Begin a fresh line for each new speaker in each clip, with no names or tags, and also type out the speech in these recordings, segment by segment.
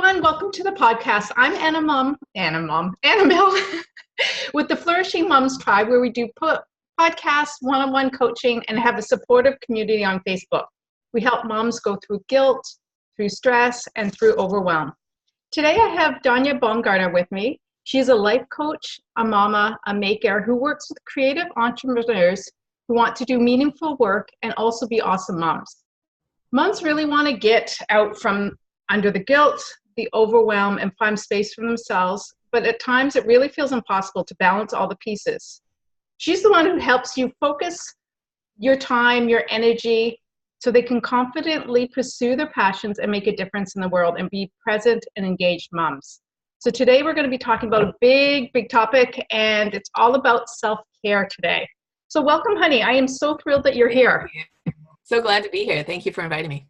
everyone. Welcome to the podcast. I'm Anna Mill with the Flourishing Moms Tribe, where we do podcasts, one-on-one coaching, and have a supportive community on Facebook. We help moms go through guilt, through stress, and through overwhelm. Today, I have Dona Bumgarner with me. She's a life coach, a mama, a maker who works with creative entrepreneurs who want to do meaningful work and also be awesome moms. Moms really want to get out from under the guilt, the overwhelm, and find space for themselves, but at times it really feels impossible to balance all the pieces. She's the one who helps you focus your time, your energy, so they can confidently pursue their passions and make a difference in the world and be present and engaged moms. So today we're going to be talking about a big topic, and it's all about self-care today. So welcome, honey. I am so thrilled that you're here.
So glad to be here. Thank you for inviting me.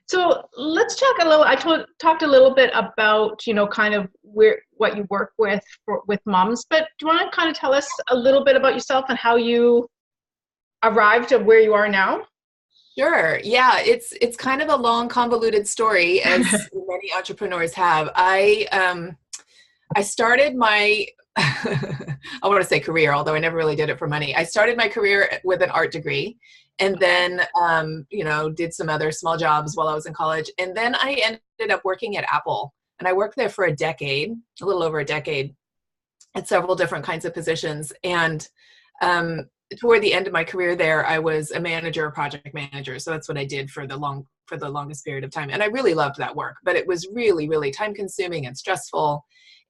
So let's talk a little. I talked a little bit about, kind of what you work with moms. But do you want to kind of tell us a little bit about yourself and how you arrived at where you are now?
Sure. Yeah, it's kind of a long, convoluted story, as many entrepreneurs have. I started my I want to say career, although I never really did it for money. I started my career with an art degree. And then, did some other small jobs while I was in college. And then I ended up working at Apple. And I worked there for a little over a decade, at several different kinds of positions. And toward the end of my career there, I was a manager, a project manager. So that's what I did for the longest period of time. And I really loved that work. But it was really, really time consuming and stressful.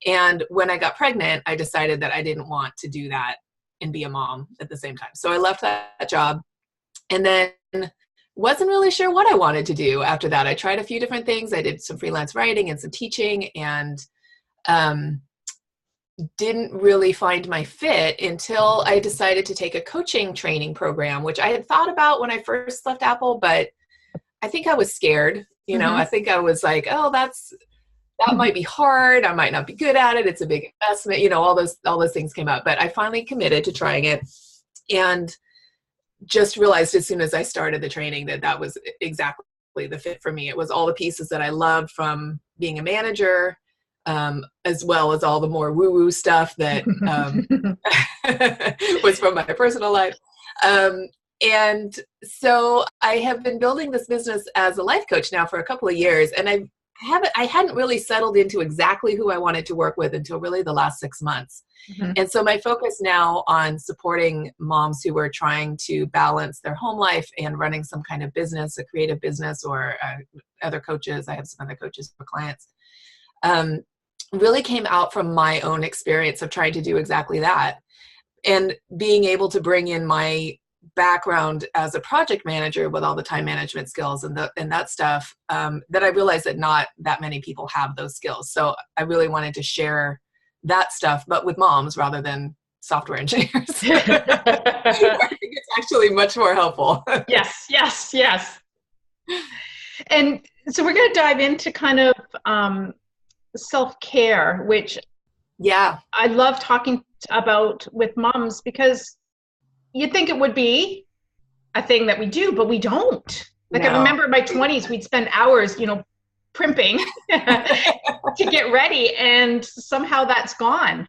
And when I got pregnant, I decided that I didn't want to do that and be a mom at the same time. So I left that job. And then wasn't really sure what I wanted to do after that. I tried a few different things. I did some freelance writing and some teaching, and didn't really find my fit until I decided to take a coaching training program, which I had thought about when I first left Apple, but I think I was scared. I think I was like, oh, that might be hard. I might not be good at it. It's a big investment. All those things came up, but I finally committed to trying it, and just realized as soon as I started the training that was exactly the fit for me. It was all the pieces that I loved from being a manager, as well as all the more woo-woo stuff that was from my personal life. And so I have been building this business as a life coach now for a couple of years, and I hadn't really settled into exactly who I wanted to work with until really the last 6 months. And so my focus now on supporting moms who are trying to balance their home life and running some kind of business, a creative business, or other coaches. I have some other coaches for clients. Really came out from my own experience of trying to do exactly that, and being able to bring in my background as a project manager with all the time management skills and that stuff, that I realized that not that many people have those skills. So I really wanted to share that stuff, but with moms rather than software engineers. I think it's actually much more helpful.
Yes. And so we're going to dive into kind of self-care, which I love talking about with moms, because you'd think it would be a thing that we do, but we don't. Like, no. I remember in my 20s, we'd spend hours, primping to get ready, and somehow that's gone.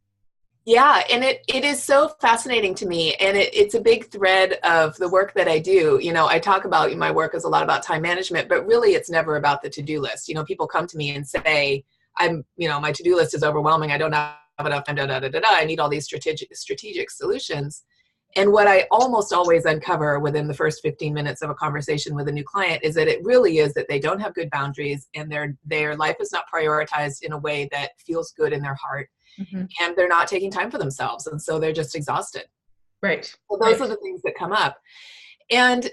Yeah, and it is so fascinating to me, and it's a big thread of the work that I do. I talk about my work is a lot about time management, but really it's never about the to-do list. People come to me and say, my to-do list is overwhelming. I don't have enough time, I need all these strategic solutions. And what I almost always uncover within the first 15 minutes of a conversation with a new client is that it really is that they don't have good boundaries, and their life is not prioritized in a way that feels good in their heart. And they're not taking time for themselves. And so they're just exhausted.
Right.
So those are the things that come up. And,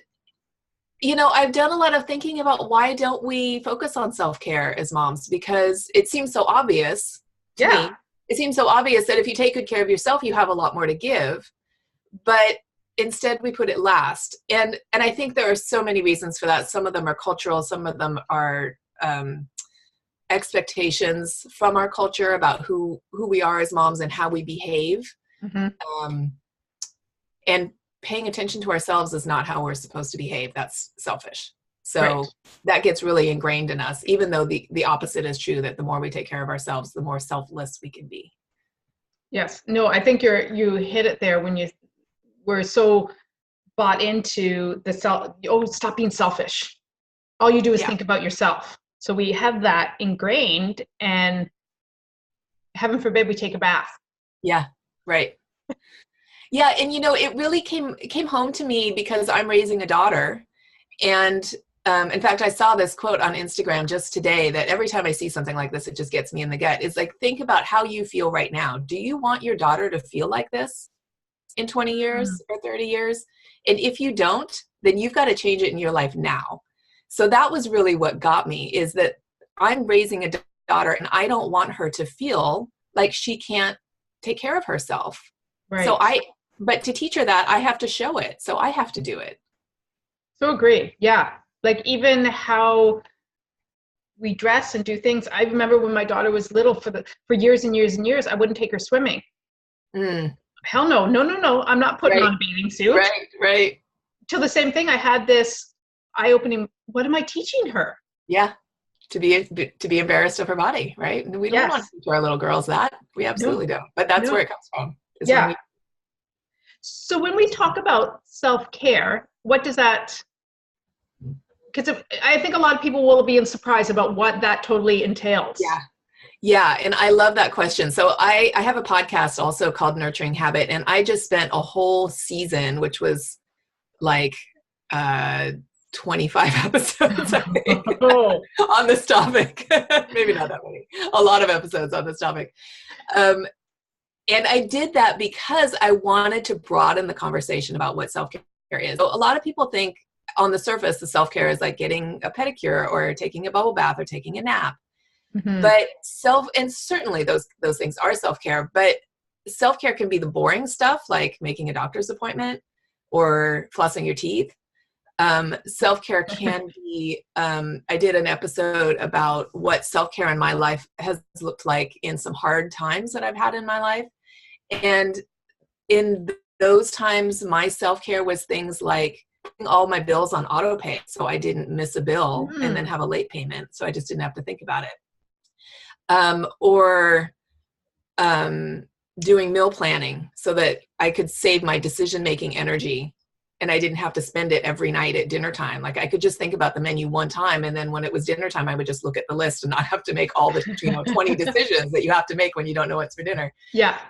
I've done a lot of thinking about why don't we focus on self-care as moms, because it seems so obvious to me. It seems so obvious that if you take good care of yourself, you have a lot more to give. But instead we put it last. And I think there are so many reasons for that. Some of them are cultural. Some of them are expectations from our culture about who we are as moms and how we behave. And paying attention to ourselves is not how we're supposed to behave. That's selfish. So that gets really ingrained in us, even though the opposite is true, that the more we take care of ourselves, the more selfless we can be.
Yes. No, I think you hit it there when we're so bought into stop being selfish. All you do is think about yourself. So we have that ingrained, and heaven forbid we take a bath.
Yeah, right. Yeah, and it really came home to me because I'm raising a daughter. And in fact, I saw this quote on Instagram just today that every time I see something like this, it just gets me in the gut. It's like, think about how you feel right now. Do you want your daughter to feel like this in 20 years or 30 years? And if you don't, then you've got to change it in your life now. So that was really what got me, is that I'm raising a daughter and I don't want her to feel like she can't take care of herself.
Right.
But to teach her that, I have to show it. So I have to do it.
So agree. Yeah. Like even how we dress and do things. I remember when my daughter was little, for years and years and years, I wouldn't take her swimming. Hell no. No. I'm not putting on a bathing suit.
Right.
Till the same thing, I had this eye-opening, what am I teaching her?
Yeah. To be embarrassed of her body, right? We don't want to teach our little girls that. We absolutely don't. But that's where it comes from.
Yeah. So when we talk about self-care, what does that, because I think a lot of people will be in surprise about what that totally entails.
Yeah, and I love that question. So I have a podcast also called Nurturing Habit, and I just spent a whole season, which was like 25 episodes, I think, on this topic. Maybe not that many. A lot of episodes on this topic. And I did that because I wanted to broaden the conversation about what self-care is. So a lot of people think on the surface, the self-care is like getting a pedicure or taking a bubble bath or taking a nap. But and certainly those things are self-care, but self-care can be the boring stuff like making a doctor's appointment or flossing your teeth. Self-care can be, I did an episode about what self-care in my life has looked like in some hard times that I've had in my life. And in those times, my self-care was things like putting all my bills on auto pay so I didn't miss a bill and then have a late payment. So I just didn't have to think about it. Or doing meal planning so that I could save my decision-making energy and I didn't have to spend it every night at dinner time. Like I could just think about the menu one time, and then when it was dinner time, I would just look at the list and not have to make all the 20 decisions that you have to make when you don't know what's for dinner.
Yeah.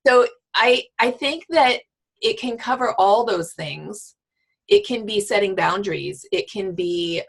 So I think that it can cover all those things. It can be setting boundaries. It can be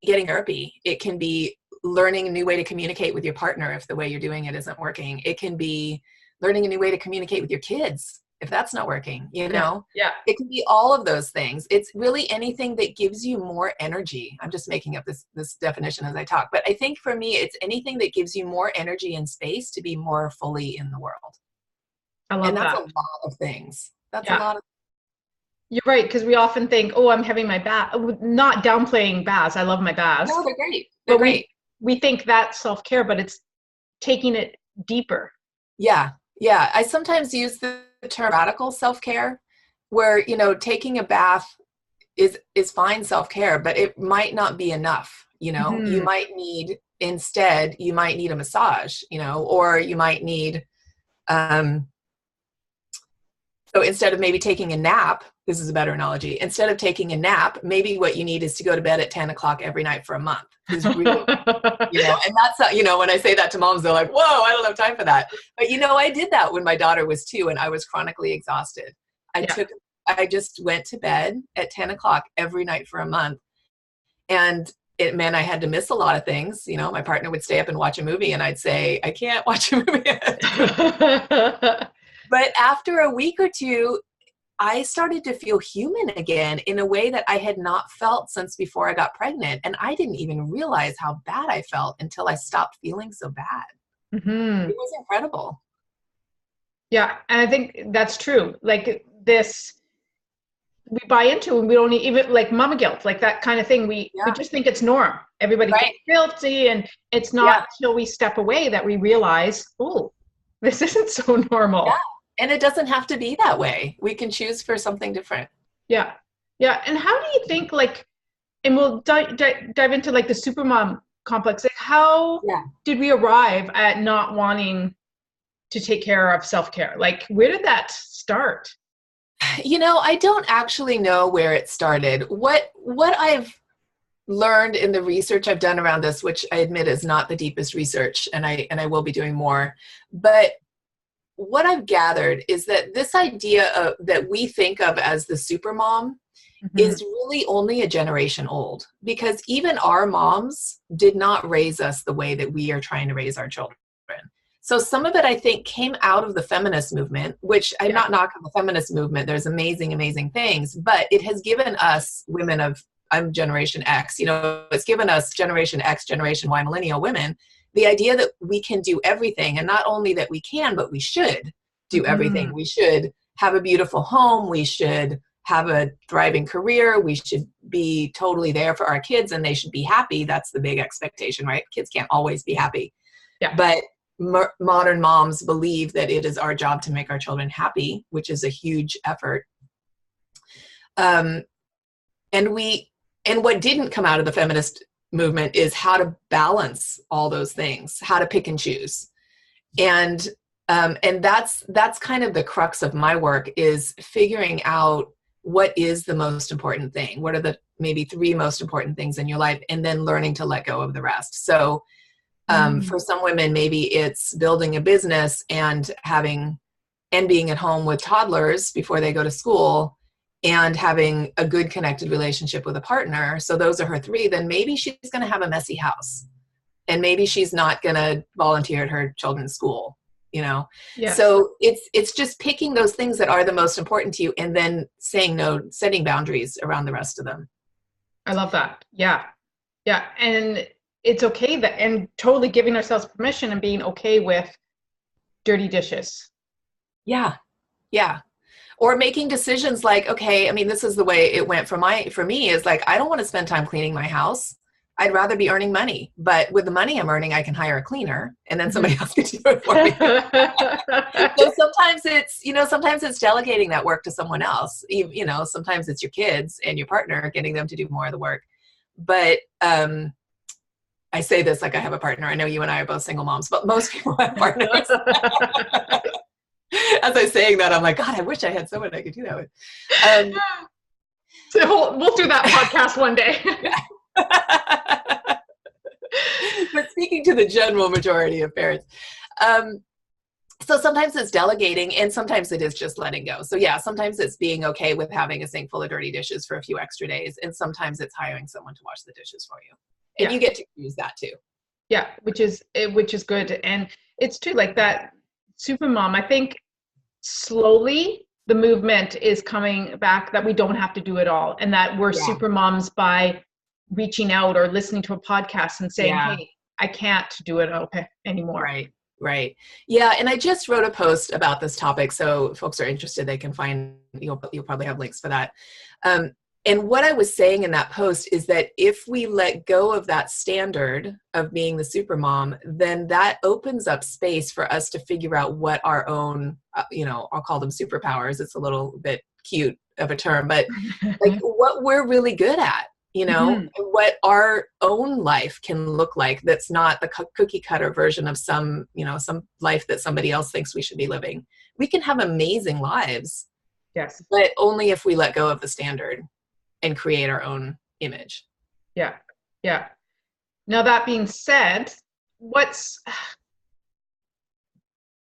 getting therapy. It can be learning a new way to communicate with your partner if the way you're doing it isn't working. It can be learning a new way to communicate with your kids if that's not working, Yeah. It can be all of those things. It's really anything that gives you more energy. I'm just making up this definition as I talk. But I think for me, it's anything that gives you more energy and space to be more fully in the world.
I love that.
And that's a lot of things. That's a lot of.
You're right, because we often think, oh, I'm having my bath. Not downplaying baths. I love my baths.
No, they're great. They're great.
We think that's self-care, but it's taking it deeper.
Yeah. I sometimes use the term radical self-care, where, taking a bath is fine self-care, but it might not be enough. You might need a massage, or you might need, so instead of maybe taking a nap, this is a better analogy. Instead of taking a nap, maybe what you need is to go to bed at 10 o'clock every night for a month. Really, and that's, when I say that to moms, they're like, whoa, I don't have time for that. But, I did that when my daughter was 2 and I was chronically exhausted. I just went to bed at 10 o'clock every night for a month. And it meant I had to miss a lot of things. My partner would stay up and watch a movie and I'd say, I can't watch a movie. But after a week or two, I started to feel human again in a way that I had not felt since before I got pregnant. And I didn't even realize how bad I felt until I stopped feeling so bad. It was incredible.
Yeah. And I think that's true. Like this, we buy into, and we don't even like mama guilt, like that kind of thing. We just think it's norm. Everybody feels guilty, and it's not until we step away that we realize, oh, this isn't so normal.
Yeah. And it doesn't have to be that way. We can choose for something different.
Yeah. Yeah. And how do you think, like, and we'll dive into like the supermom complex. Like, how
Yeah.
did we arrive at not wanting to take care of self-care? Like, where did that start?
I don't actually know where it started. What I've learned in the research I've done around this, which I admit is not the deepest research, and I will be doing more, but what I've gathered is that this idea that we think of as the supermom is really only a generation old, because even our moms did not raise us the way that we are trying to raise our children. So some of it, I think, came out of the feminist movement, which I'm not knocking the feminist movement. There's amazing, amazing things, but it has given us women of, I'm Generation X, it's given us Generation X, Generation Y, millennial women, the idea that we can do everything. And not only that we can, but we should do everything. We should have a beautiful home. We should have a thriving career. We should be totally there for our kids and they should be happy. That's the big expectation, right? Kids can't always be happy.
Yeah.
But modern moms believe that it is our job to make our children happy, which is a huge effort. And what didn't come out of the feminist movement is how to balance all those things, how to pick and choose. And that's kind of the crux of my work, is figuring out what is the most important thing. What are the maybe 3 most important things in your life, and then learning to let go of the rest. So for some women, maybe it's building a business and being at home with toddlers before they go to school, and having a good connected relationship with a partner. So those are her 3. Then maybe she's going to have a messy house, and maybe she's not going to volunteer at her children's school,
Yes.
So it's just picking those things that are the most important to you, and then saying no, setting boundaries around the rest of them.
I love that. Yeah. Yeah. And it's okay and totally giving ourselves permission and being okay with dirty dishes.
Yeah. Yeah. Or making decisions like, okay, I mean, this is the way it went for me, is like, I don't want to spend time cleaning my house. I'd rather be earning money, but with the money I'm earning, I can hire a cleaner and then somebody else can do it for me. So sometimes it's delegating that work to someone else. Sometimes it's your kids and your partner, getting them to do more of the work. But I say this like I have a partner. I know you and I are both single moms, but most people have partners. As I'm saying that, I'm like, God, I wish I had someone I could do that with.
So we'll do that podcast one day.
But speaking to the general majority of parents, so sometimes it's delegating, and sometimes it is just letting go. So yeah, sometimes it's being okay with having a sink full of dirty dishes for a few extra days, and sometimes it's hiring someone to wash the dishes for you, and you get to use that too.
Yeah, which is good. And it's true, like that supermom, I think slowly the movement is coming back that we don't have to do it all, and that we're supermoms by reaching out or listening to a podcast and saying, hey, I can't do it anymore.
Right. Yeah. And I just wrote a post about this topic. So if folks are interested, they can find, you'll probably have links for that. And what I was saying in that post is that if we let go of that standard of being the supermom, then that opens up space for us to figure out what our own, I'll call them superpowers. It's a little bit cute of a term, but like what we're really good at, what our own life can look like. That's not the cookie cutter version of some life that somebody else thinks we should be living. We can have amazing lives.
Yes.
But only if we let go of the standard and create our own image.
Yeah. Yeah. Now, that being said,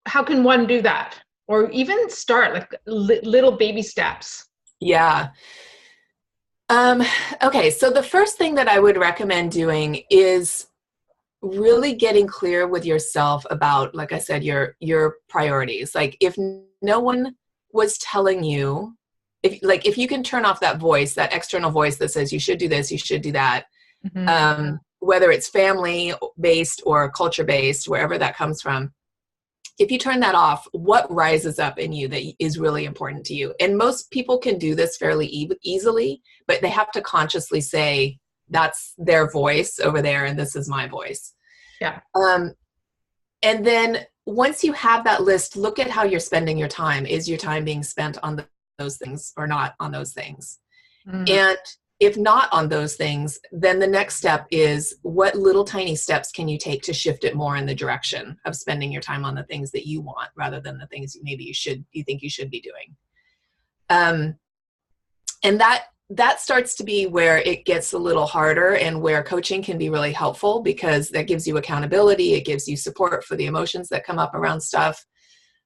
how can one do that? Or even start like little baby steps?
Yeah. Okay. So the first thing that I would recommend doing is really getting clear with yourself about, like I said, your priorities. Like if no one was telling you, if you can turn off that voice, that external voice that says you should do this, you should do that, whether it's family-based or culture-based, wherever that comes from, if you turn that off, what rises up in you that is really important to you? And most people can do this fairly easily, but they have to consciously say, that's their voice over there, and this is my voice.
Yeah.
And then once you have that list, look at how you're spending your time. Is your time being spent on those things or not on those things? And if not on those things, then the next step is what little tiny steps can you take to shift it more in the direction of spending your time on the things that you want rather than the things maybe you think you should be doing. And that starts to be where it gets a little harder and where coaching can be really helpful, because that gives you accountability. It gives you support for the emotions that come up around stuff,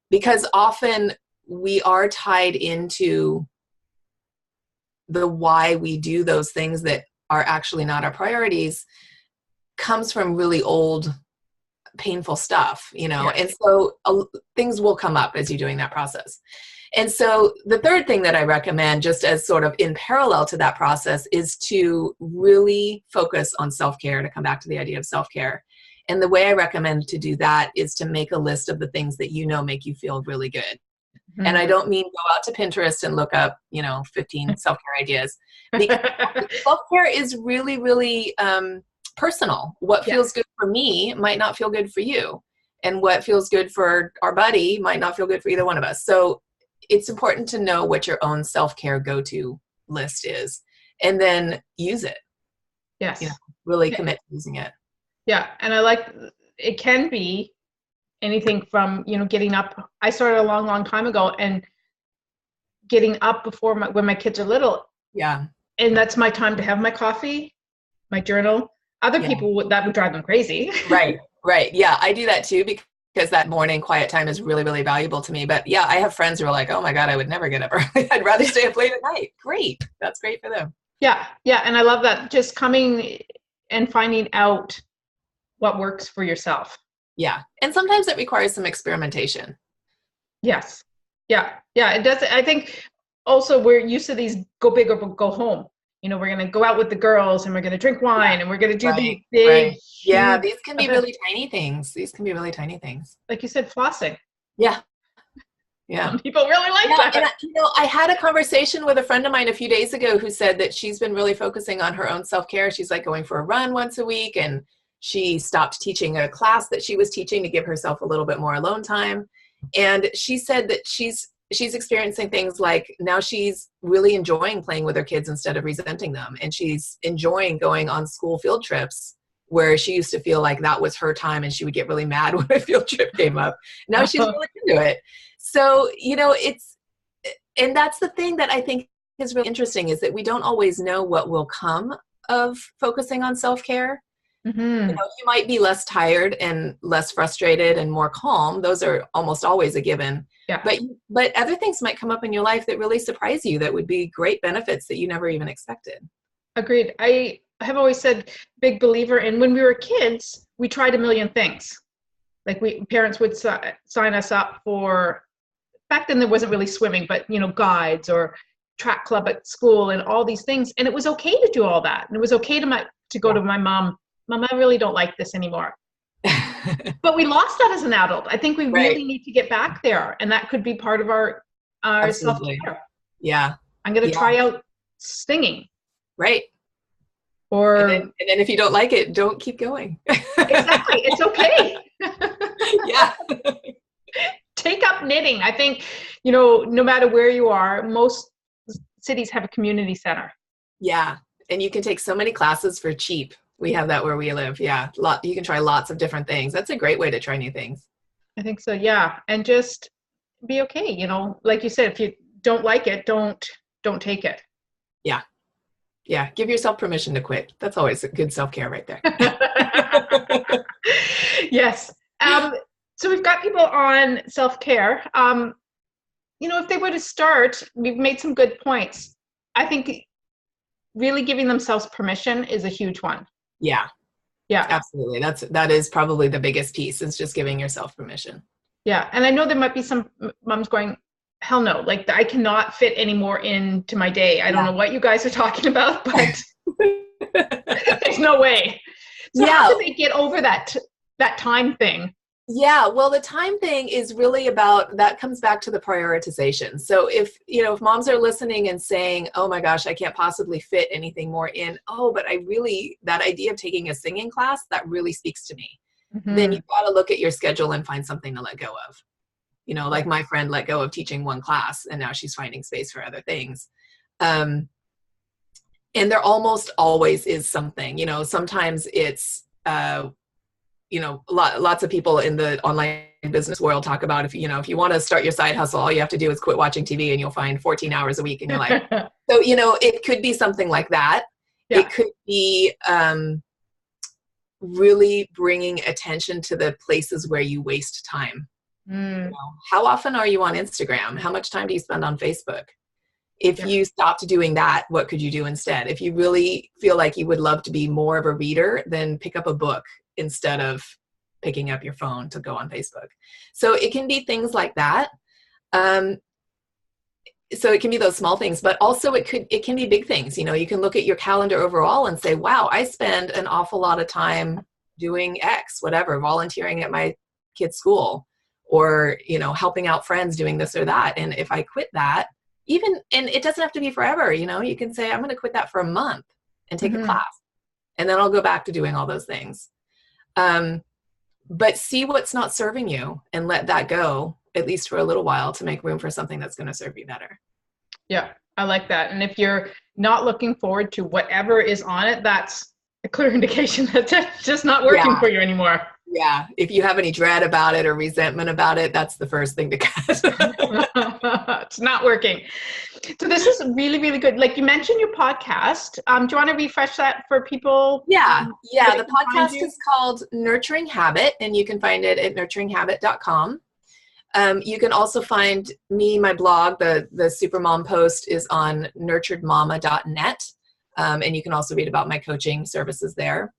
because often we are tied into the why we do those things that are actually not our priorities comes from really old, painful stuff,
Yes.
And so things will come up as you're doing that process. And so the third thing that I recommend, just as sort of in parallel to that process, is to really focus on self-care, to come back to the idea of self-care. And the way I recommend to do that is to make a list of the things that make you feel really good. And I don't mean go out to Pinterest and look up, 15 self-care ideas. Because self-care is really, really personal. What feels good for me might not feel good for you. And what feels good for our buddy might not feel good for either one of us. So it's important to know what your own self-care go-to list is and then use it.
Yes.
Really commit to using it.
Yeah. And it can be anything from, getting up. I started a long, long time ago, and getting up before when my kids are little.
Yeah.
And that's my time to have my coffee, my journal. Other people, that would drive them crazy.
Right. Yeah. I do that too, because that morning quiet time is really, really valuable to me. But yeah, I have friends who are like, oh my God, I would never get up early. I'd rather stay up late at night. Great. That's great for them.
Yeah. Yeah. And I love that. Just coming and finding out what works for yourself.
Yeah. And sometimes it requires some experimentation.
Yes. Yeah. Yeah. It does. I think also we're used to these go big or go home. We're going to go out with the girls and we're going to drink wine and we're going to do these big.
Yeah. These can be really tiny things. Like
you said, flossing.
Yeah. Yeah.
Some people really like that.
And I had a conversation with a friend of mine a few days ago who said that she's been really focusing on her own self-care. She's like going for a run once a week, and she stopped teaching a class that she was teaching to give herself a little bit more alone time. And she said that she's experiencing things like now she's really enjoying playing with her kids instead of resenting them. And she's enjoying going on school field trips, where she used to feel like that was her time and she would get really mad when a field trip came up. Now she's really into it. So, and that's the thing that I think is really interesting, is that we don't always know what will come of focusing on self-care.
Mm-hmm.
You might be less tired and less frustrated and more calm. Those are almost always a given.
Yeah.
But other things might come up in your life that really surprise you, that would be great benefits that you never even expected.
Agreed. I have always said, big believer in, when we were kids, we tried a million things. Like parents would sign us up for, back then there wasn't really swimming, but guides or track club at school and all these things. And it was okay to do all that. And it was okay to go to my mom, I really don't like this anymore. But we lost that as an adult. I think we really need to get back there. And that could be part of our self-care.
Yeah.
I'm going to try out singing.
Right.
Or
and then if you don't like it, don't keep going.
Exactly. It's okay.
Yeah.
Take up knitting. I think, no matter where you are, most cities have a community center.
Yeah. And you can take so many classes for cheap. We have that where we live. Yeah. You can try lots of different things. That's a great way to try new things.
I think so. Yeah. And just be okay. Like you said, if you don't like it, don't take it.
Yeah. Yeah. Give yourself permission to quit. That's always a good self-care right there.
Yes. So we've got people on self-care. If they were to start, we've made some good points. I think really giving themselves permission is a huge one.
Yeah.
Yeah.
Absolutely. That is probably the biggest piece, is just giving yourself permission.
Yeah. And I know there might be some moms going, hell no, like I cannot fit any more into my day. I don't know what you guys are talking about, but there's no way. So how do they get over that time thing?
Yeah, well, the time thing is really that comes back to the prioritization. So if moms are listening and saying, oh my gosh, I can't possibly fit anything more in, but that idea of taking a singing class, that really speaks to me. Mm-hmm. Then you've got to look at your schedule and find something to let go of. Like my friend let go of teaching one class and now she's finding space for other things. And there almost always is something, you know, sometimes it's, you know, lots of people in the online business world talk about if, you know, if you want to start your side hustle, all you have to do is quit watching TV and you'll find 14 hours a week in your life. So, you know, it could be something like that.
Yeah.
It could be really bringing attention to the places where you waste time. You know, how often are you on Instagram? How much time do you spend on Facebook? If you stopped doing that, what could you do instead? If you really feel like you would love to be more of a reader, then pick up a book instead of picking up your phone to go on Facebook. So it can be things like that. So it can be those small things, but also it can be big things. You know, you can look at your calendar overall and say, wow, I spend an awful lot of time doing X, whatever, volunteering at my kid's school, or, you know, helping out friends doing this or that. And if I quit that, and it doesn't have to be forever, you know, you can say, I'm going to quit that for a month and take a class, and then I'll go back to doing all those things. But see what's not serving you and let that go, at least for a little while, to make room for something that's going to serve you better.
Yeah, I like that. And if you're not looking forward to whatever is on it, that's a clear indication that it's just not working for you anymore.
Yeah. If you have any dread about it or resentment about it, that's the first thing to cut.
It's not working. So this is really, really good. Like you mentioned your podcast. Do you want to refresh that for people?
Yeah. The podcast is called Nurturing Habit, and you can find it at nurturinghabit.com. You can also find me, my blog, the Supermom Post is on nurturedmama.net. And you can also read about my coaching services there,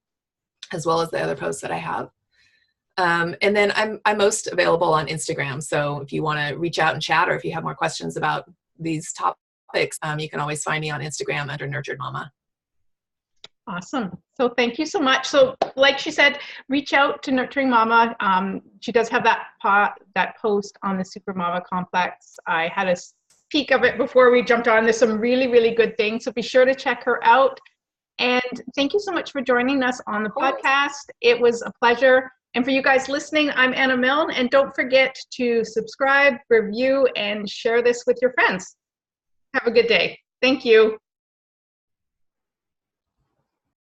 as well as the other posts that I have. And then I'm most available on Instagram. So if you want to reach out and chat, or if you have more questions about these topics, you can always find me on Instagram under Nurtured Mama. Awesome.
So thank you so much. So like she said, reach out to Nurturing Mama. She does have that post on the Super Mama Complex. I had a peek of it before we jumped on. There's some really, really good things. So be sure to check her out. And thank you so much for joining us on the podcast. It was a pleasure. And for you guys listening, I'm Anna Milne. And don't forget to subscribe, review, and share this with your friends. Have a good day. Thank you.